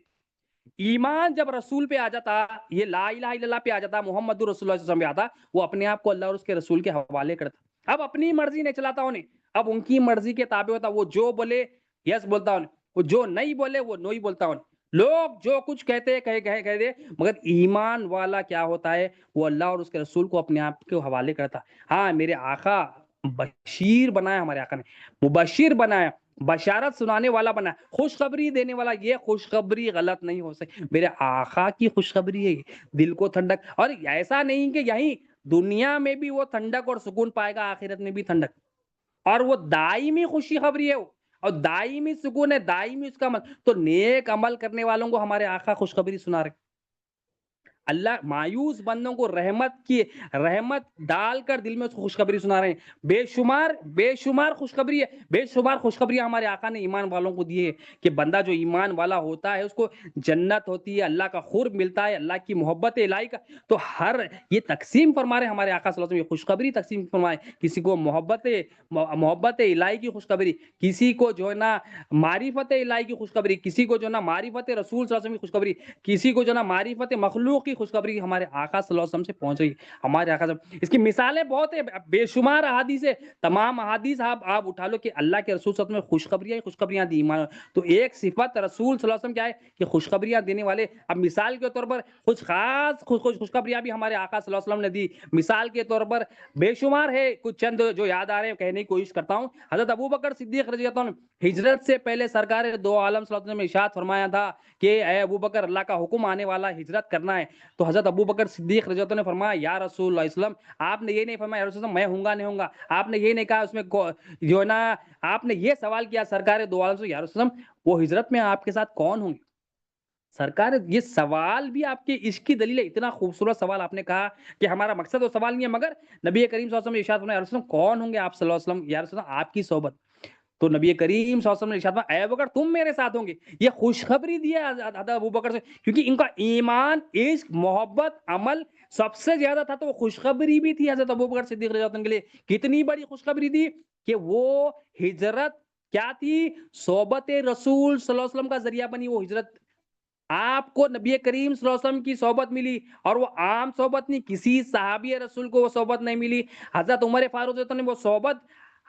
ایمان جب رسول پہ آ جاتا، یہ لا الہ الا اللہ پہ آ جاتا، محمد رسول اللہ صلی اللہ علیہ وسلم پہ آتا، وہ اپنے آپ کو اللہ اور اس کے رسول کے حوالے کرتا، اب اپنی مرضی نہیں چلاتا انہیں، اب ان کی مرضی کے تابع ہوتا، وہ جو بولے یس بولتا انہیں، وہ جو نہیں بولے وہ نو ہی بولتا انہیں۔ لوگ جو کچھ کہتے کہہ دے، مگر ایمان والا کیا ہوتا ہے؟ وہ اللہ اور اس کے رسول کو اپنے آپ کے حوالے کرتا۔ ہاں میرے آقا بشیر بنایا، ہمارے آقا نے مبشر بنایا، بشارت سنانے والا بنا، خوشخبری دینے والا، یہ خوشخبری غلط نہیں ہو سکتی، میرے آقا کی خوشخبری ہے، دل کو ٹھنڈک، اور ایسا نہیں کہ یہیں دنیا میں بھی وہ ٹھنڈک اور سکون پائے گا، آخرت میں بھی ٹھنڈک، اور وہ دائمی خوشی خبری ہے وہ، اور دائمی سکون ہے، دائمی اس کا عمل، تو نیک عمل کرنے والوں کو ہمارے آقا خوشخبری سنا رہے۔ اللہ مایوس بندوں کو رحمت ڈال کر دل میں اس کو خوشخبری سنا رہے ہیں، بے شمار خوشخبری ہے، بے شمار خوشخبری ہمارے آقا نے ایمان والوں کو دی ہے، کہ بندہ جو ایمان والا ہوتا ہے اس کو جنت ہوتی ہے، اللہ کا قرب ملتا ہے، اللہ کی محبت الہی کا، تو یہ تقسیم فرما رہے ہیں ہمارے آقا صلی اللہ علیہ وسلم، یہ خوشخبری تقسیم فرمائے، کسی کو محبت الہی کی خوشخبری، کسی کو جو ہے نا معرفت الہی کی خوشخبری، کسی کو جو ہے نا معرفت رسول صلی اللہ علیہ وسلم کی خوشخبری، کسی کو جو نا معرفت مخلوق کی خوشخبری ہمارے آقا صلی اللہ علیہ وسلم سے پہنچ رہی ہے، ہمارے آقا صلی، اس کی مثالیں بہت ہیں، بے شمار احادیث ہے، تمام احادیث آپ اٹھا لو کہ اللہ کے رسول صلی اللہ علیہ وسلم میں خوشخبریاں دی ایمان، تو ایک صفت رسول صلی اللہ علیہ وسلم کیا ہے کہ خوشخبریاں دینے والے۔ اب مثال کے طور پر کچھ خاص خوشخبریاں بھی ہمارے آقا صلی اللہ علیہ وسلم نے دی، مثال کے طور پر بے شمار ہے، کچھ چند جو یاد آ رہے ہیں کہنے کی کوشش کرتا ہوں۔ حضرت ابوبکر صدیق رضی اللہ عنہ، ہجرت سے پہلے سرکار دو عالم صلی اللہ علیہ وسلم نے ارشاد فرمایا تھا کہ اے ابوبکر، اللہ کا حکم آنے والا، ہجرت کرنا ہے، تو حضرت ابو بکر صدیق رضی اللہ عنہ نے فرمایا یا رسول اللہ علیہ وسلم، آپ نے یہ نہیں فرمایا یا رسول اللہ میں ہوں گا نہیں ہوں گا، آپ نے یہ نہیں کہا اس میں جو ہے نا، آپ نے یہ سوال کیا سرکار دو عالم سے یا رسول اللہ وہ ہجرت میں آپ کے ساتھ کون ہوں گے؟ سرکار یہ سوال بھی آپ کے عشق کی دلیل ہے، اتنا خوبصورت سوال آپ نے کہا کہ ہمارا مقصد وہ سوال نہیں ہے، مگر نبی کریم صلی اللہ علیہ وسلم نے ارشاد فرمایا یا رسول اللہ کون ہوں گے آپ صلی اللہ علیہ وسلم، یا رسول اللہ آپ کی صحبت۔ تو نبی کریم صلی اللہ علیہ وسلم نے ارشاد فرمایا اے ابو بکر تم میرے ساتھ ہوں گے، یہ خوشخبری دی ہے حضرت ابو بکر سے، کیونکہ ان کا ایمان، عشق، محبت، عمل سب سے زیادہ تھا، تو وہ خوشخبری بھی تھی حضرت ابو بکر صدیق رضی اللہ عنہ کے لیے۔ کتنی بڑی خوشخبری دی کہ وہ ہجرت کیا تھی؟ صحبت رسول صلی اللہ علیہ وسلم کا ذریعہ بنی وہ ہجرت۔ آپ کو نبی کریم صلی اللہ علیہ وسلم کی صحبت ملی، اور وہ عام صحبت نہیں، کسی صحابی رسول کو وہ صحبت نہیں ملی۔ حضرت عمر فاروق رضی اللہ عنہ نے وہ صحبت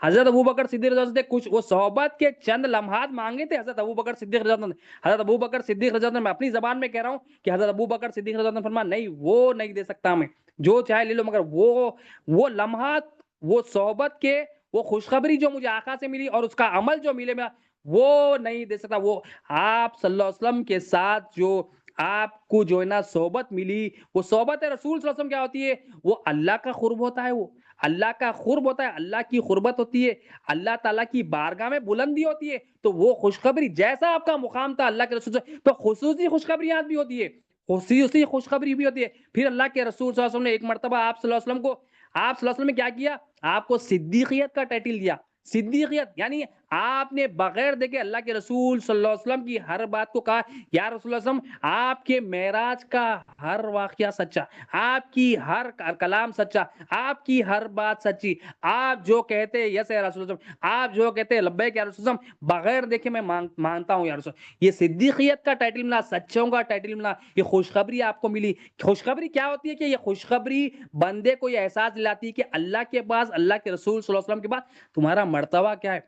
حضرت ابو بکر صدیق رضی اللہ عنہ سے کچھ وہ صحبت کے چند لمحات مانگے تھے حضرت ابو بکر صدیق رضی اللہ عنہ نے۔ حضرت ابو بکر صدیق رضی اللہ عنہ، میں اپنی زبان میں کہہ رہا ہوں کہ حضرت ابو بکر صدیق رضی اللہ عنہ نے فرمایا نہیں وہ نہیں دے سکتا میں، جو چاہے لے لو، مگر وہ لمحات، وہ صحبت کے، وہ خوشخبری جو مجھے آقا سے ملی اور اس کا عمل جو ملے میں، وہ نہیں دے سکتا۔ وہ آپ صلی اللہ علیہ وسلم کے ساتھ جو آپ کو جو ہے نا صحبت ملی، وہ صحبت رسول صلی اللہ علیہ وسلم کیا ہوتی ہے؟ وہ اللہ کا قرب ہوتا ہے، وہ اللہ کا قرب ہوتا ہے، اللہ کی قربت ہوتی ہے، اللہ تعالیٰ کی بارگاہ میں بلندی ہوتی ہے۔ تو وہ خوشخبری جیسا آپ کا مقام تھا اللہ کے رسول سے، تو خصوصی خوشخبریاں بھی ہوتی ہے، خصوصی خوشخبری بھی ہوتی ہے۔ پھر اللہ کے رسول صلی اللہ علیہ وسلم نے ایک مرتبہ آپ صلی اللہ علیہ وسلم کو، آپ صلی اللہ علیہ وسلم نے کیا کیا؟ آپ کو صدیقیت کا ٹائٹل دیا۔ صدیقیت یعنی آپ نے بغیر دیکھے اللہ کے رسول صلی اللہ علیہ وسلم کی ہر بات کو کہا یا رسول اللہ صلی اللہ علیہ وسلم آپ کے معراج کا ہر واقعہ سچا، آپ کی ہر کلام سچا، آپ کی ہر بات سچی، آپ جو کہتے ہیں یس یا رسول اللہ، آپ جو کہتے ہیں لبیک یا رسول اللہ، بغیر دیکھے میں مانتا ہوں یا رسول اللہ۔ یہ صدیقیت کا ٹائٹل ملا، سچوں کا ٹائٹل ملا، یہ خوشخبری آپ کو ملی۔ خوشخبری کیا ہوتی ہے کہ یہ خوشخبری بندے کو یہ احساس دلاتی ہے کہ اللہ کے پاس، اللہ کے رسول صلی اللہ علیہ وسلم کے پاس تمہارا مرتبہ کیا ہے،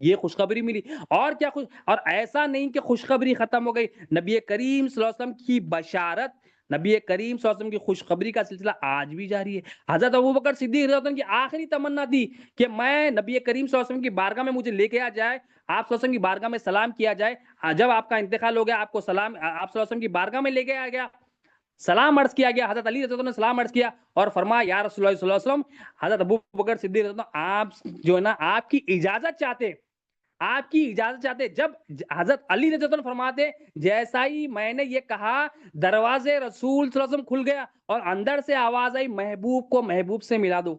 یہ خوشخبری ملی۔ اور کیا اور ایسا نہیں کہ خوشخبری ختم ہو گئی، نبی کریم صلی اللہ علیہ وسلم کی بشارت، نبی کریم صلی اللہ علیہ وسلم کی خوشخبری کا سلسلہ آج بھی جاری ہے۔ حضرت ابو بکر صدیق رضی اللہ عنہ کی آخری تمنا تھی کہ میں نبی کریم صلی اللہ علیہ وسلم کی بارگاہ میں مجھے لے کے آ جائے، آپ صلی اللہ علیہ وسلم کی بارگاہ میں سلام کیا جائے۔ جب آپ کا انتقال ہو گیا، آپ کو سلام، آپ صلی اللہ علیہ وسلم کی بارگاہ میں لے کے آ گیا، سلام عرض کیا گیا، حضرت علی رضی اللہ عنہ نے سلام عرض کیا اور فرمایا یا رسول اللہ صلی اللہ علیہ وسلم، حضرت ابو بکر صدیق رضی اللہ عنہ آپ جو ہے نا آپ کی اجازت چاہتے، آپ کی اجازت چاہتے۔ جب حضرت علی رضی اللہ عنہ فرماتے جیسا ہی میں نے یہ کہا دروازے رسول صلی اللہ علیہ وسلم کھل گیا اور اندر سے آواز آئی محبوب کو محبوب سے ملا دو۔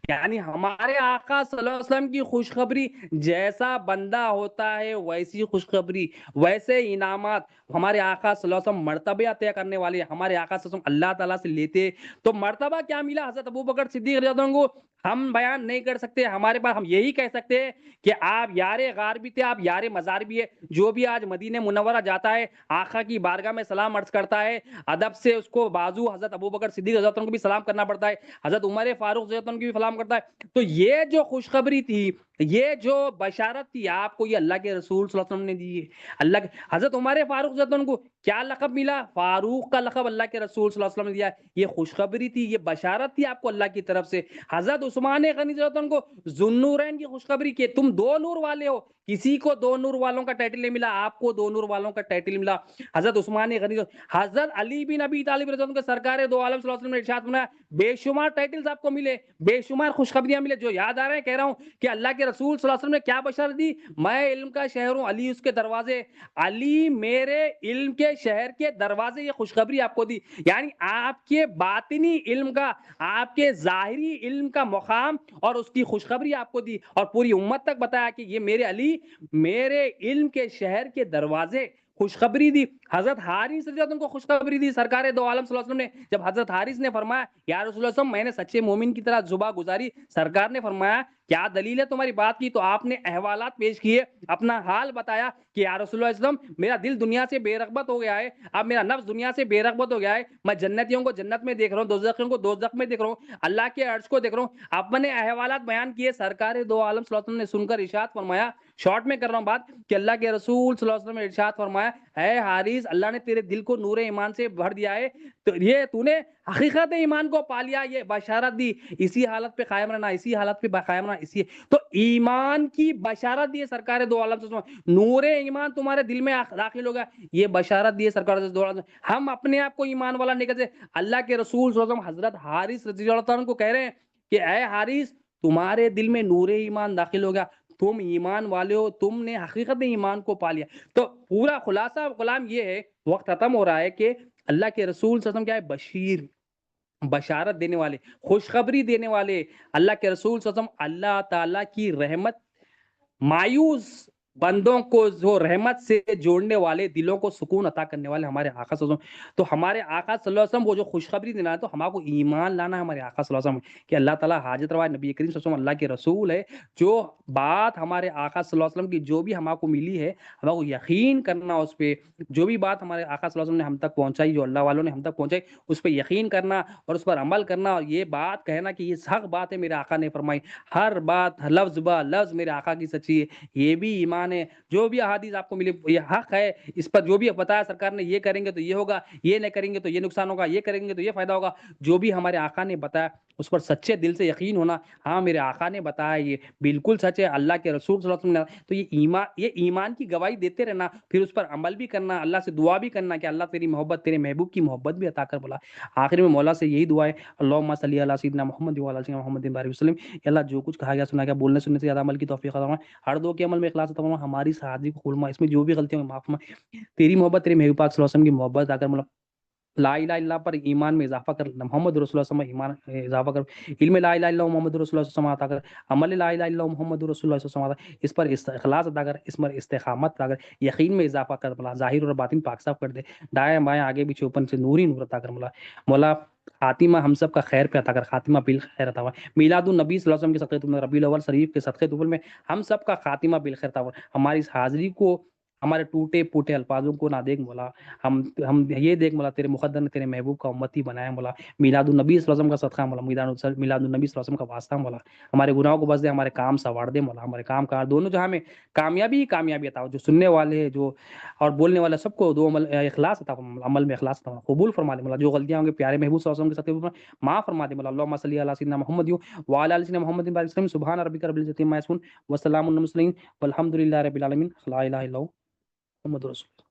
یعنی ہمارے آقا صلی اللہ علیہ وسلم کی خوشخبری، جیسا بندہ ہوتا ہے ویسی خوشخبری، ویسے انعامات، ہمارے آقا صلی اللہ علیہ وسلم مرتبہ طے کرنے والے، ہمارے آقا صلی اللہ علیہ وسلم اللہ تعالیٰ سے لیتے، تو مرتبہ کیا ملا حضرت ابو بکر صدیق رضی اللہ عنہ کو ہم بیان نہیں کر سکتے۔ ہمارے پاس ہم یہی کہہ سکتے ہیں کہ آپ یار غار بھی تھے، آپ یار مزار بھی ہے۔ جو بھی آج مدینہ منورہ جاتا ہے، آقا کی بارگاہ میں سلام عرض کرتا ہے، ادب سے اس کو بازو حضرت ابو بکر صدیق رضی اللہ عنہ کو بھی سلام کرنا پڑتا ہے، حضرت عمر فاروق رضی اللہ عنہ کی بھی سلام کرتا ہے۔ تو یہ جو خوشخبری تھی، یہ جو بشارت تھی آپ کو، یہ اللہ کے رسول صلی اللہ علیہ وسلم نے دی ہے۔ اللہ کے حضرت عمر فاروق رضی اللہ عنہ کو کیا لقب ملا؟ فاروق کا لقب اللہ کے رسول صلی اللہ علیہ وسلم نے دیا۔ یہ خوشخبری تھی، یہ بشارت تھی آپ کو اللہ کی طرف سے۔ حضرت عثمان غنی رضی اللہ عنہ کو ذوالنورین کی خوشخبری کہ تم دو نور والے ہو، کسی کو دو نور والوں کا ٹائٹل نہیں ملا، آپ کو دو نور والوں کا ٹائٹل ملا۔ حضرت عثمان غنی، حضرت علی بن ابی طالب رضی اللہ عنہ کے سرکار دو عالم صلی اللہ علیہ وسلم نے ارشاد فرمایا بے شمار ٹائٹلز آپ کو ملے، بے شمار خوشخبریاں ملے، جو یاد آ رہے ہیں کہہ رہا ہوں کہ اللہ کے رسول صلی اللہ علیہ وسلم نے کیا بشارت دی؟ میں علم کا شہر ہوں، علی اس کے دروازے، علی میرے علم کے شہر کے دروازے، یہ خوشخبری آپ کو دی۔ یعنی آپ کے باطنی علم کا، آپ کے ظاہری علم کا مقام اور اس کی خوشخبری آپ کو دی، اور پوری امت تک بتایا کہ یہ میرے علی میرے علم کے شہر کے دروازے، خوشخبری دی۔ حضرت حارث رضی اللہ عنہ کو خوشخبری دی سرکار دو عالم صلی اللہ علیہ وسلم نے۔ جب حضرت حارث نے فرمایا یا رسول اللہ صلی اللہ علیہ وسلم میں نے سچے مومن کی طرح زباں گزاری، سرکار نے فرمایا کیا دلیل ہے تمہاری بات کی؟ تو آپ نے احوالات پیش کیے، اپنا حال بتایا کہ یا رسول اللہ صلی اللہ علیہ وسلم میرا دل دنیا سے بے رغبت ہو گیا ہے، اب میرا نفس دنیا سے بے رغبت ہو گیا ہے، میں جنتیوں کو جنت میں دیکھ رہا ہوں، دوزخیوں کو دوزخ میں دیکھ رہا ہوں، اللہ کے عرش کو دیکھ رہا ہوں۔ اپنے احوالات بیان کیے، سرکار دو عالم صلی اللہ علیہ وسلم نے سن کر ارشاد فرمایا، شارٹ میں کر رہا ہوں بات، کہ اللہ کے رسول صلی اللہ علیہ وسلم نے ارشاد فرمایا اے حارث اللہ نے تیرے دل کو نور ایمان سے بھر دیا ہے، تو یہ تو نے حقیقت ایمان کو پا لیا، یہ بشارت دی، اسی حالت پہ قائم رہنا، اسی حالت پہ قائم رہنا، اسی تو ایمان کی بشارت دی ہے سرکار دو عالم سے، نور ایمان تمہارے دل میں داخل ہوگا، یہ بشارت دی ہے سرکار دو عالم سے۔ ہم اپنے آپ کو ایمان والا نہیں کہتے، اللہ کے رسول صلی اللہ علیہ وسلم حضرت حارث رضی اللہ عنہ کو کہہ رہے ہیں کہ اے حارث تمہارے دل میں نور ایمان داخل ہوگا، تم ایمان والے ہو، تم نے حقیقت ایمان کو پا لیا۔ تو پورا خلاصہ کلام یہ ہے، وقت ختم ہو رہا ہے، کہ اللہ کے رسول صلی اللہ علیہ وسلم کیا ہے؟ بشیر، بشارت دینے والے، خوشخبری دینے والے۔ اللہ کے رسول صلی اللہ علیہ وسلم اللہ تعالیٰ کی رحمت، مایوس بندوں کو جو رحمت سے جوڑنے والے، دلوں کو سکون عطا کرنے والے ہمارے آقا صلی اللہ علیہ وسلم۔ تو ہمارے آقا صلی اللہ علیہ وسلم وہ جو خوشخبری دینا ہے، تو ہمارے کو ایمان لانا ہے ہمارے آقا صلی اللہ علیہ وسلم کہ اللہ تعالیٰ حاجت روا نبی کریم صلی اللہ علیہ وسلم اللہ کے رسول ہے۔ جو بات ہمارے آقا صلی اللہ علیہ وسلم کی جو بھی ہمارے کو ملی ہے، ہمارے کو یقین کرنا اس پہ، جو بھی بات ہمارے آقا صلی اللہ علیہ وسلم نے ہم تک پہنچائی، جو اللہ والوں نے ہم تک پہنچائی، اس پہ یقین کرنا اور اس پر عمل کرنا، اور یہ بات کہنا کہ یہ حق بات ہے میرے آقا نے فرمائی، ہر بات لفظ با لفظ میرے آقا کی سچی ہے، یہ بھی ایمان ہے۔ جو بھی احادیث آپ کو ملی یہ حق ہے، اس پر جو بھی بتایا سرکار نے، یہ کریں گے تو یہ ہوگا، یہ نہیں کریں گے تو یہ نقصان ہوگا، یہ کریں گے تو یہ فائدہ ہوگا، جو بھی ہمارے آقا نے بتایا اس پر سچے دل سے یقین ہونا، ہاں میرے آقا نے بتایا یہ بالکل سچ ہے، اللہ کے رسول صلی اللہ علیہ وسلم نے، تو یہ ایمان کی گواہی دیتے رہنا، پھر اس پر عمل بھی کرنا، اللہ سے دعا بھی کرنا کہ اللہ تیری محبت، تیرے محبوب کی محبت بھی عطا کر بولا۔ آخر میں مولا سے یہی دعا ہے، اللہم صلی علی سیدنا محمد وعلی سیدنا محمد بارک وسلم۔ اللہ جو کچھ کہا گیا سنا گیا، بولنے سننے سے زیادہ عمل کی توفیق عطا فرما، ہر دو کے عمل میں اخلاص عطا فرما، ہماری سعادت کو قبول فرما، اس میں جو بھی غلطیاں ہیں معاف فرما، تیری محبت، تیرے محبوب پاک صلی اللہ علیہ وسلم کی محبت عطا کر مولا۔ لا الہ الا اللہ پر ایمان میں اضافہ کر، محمد رسول اللہ صلی اللہ علیہ وسلم ایمان اضافہ کر، علم لا الہ الا اللہ محمد رسول اللہ صلی اللہ علیہ وسلم عطا کر، عمل لا الہ الا اللہ محمد رسول اللہ صلی اللہ علیہ وسلم، اس پر اخلاص عطا کر، اس پر استقامت عطا کر، یقین میں اضافہ کر مولا، ظاہر اور باطن پاک صاف کر دے، دائیں بائیں آگے پیچھے اوپر سے نور ہی نور عطا کر مولا۔ مولا خاتمہ ہم سب کا خیر پہ عطا کر، خاتمہ بالخیر عطا فرما، میلاد النبی صلی اللہ علیہ وسلم کے صدقے طول میں، ربیع الاول شریف کے صدقے طول میں ہم سب کا خاتمہ بالخیر عطا فرما، ہماری اس حاضری کو، ہمارے ٹوٹے پھوٹے الفاظوں کو نہ دیکھ مولا، ہم یہ دیکھ مولا تیرے مقدر نے تیرے محبوب کا امتی بنایا مولا، میلاد النبی صلی اللہ علیہ وسلم کا صدقہ مولا، میلاد النبی صلی اللہ علیہ وسلم کا واسطہ مولا، ہمارے گناہوں کو بخش دے، ہمارے کام سنوار دے مولا، ہمارے کام کار دونوں جہاں میں کامیابی ہی کامیابی عطا ہو، جو سننے والے ہیں جو اور بولنے والے سب کو دو عمل اخلاص عطا فرما، عمل میں اخلاص عطا فرما، قبول فرما دے مولا، جو غلطیاں ہوں گے پیارے محبوب صلی اللہ علیہ وسلم کے ساتھ معاف فرما دے مولا، اللہم صلی علی سیدنا محمد وعلی آل سیدنا محمد بارک وسلم، سبحان ربک رب العزۃ عما یصفون وسلام علی المرسلین والحمد للہ رب العالمین، لا الہ الا اللہ محمد رسول اللہ۔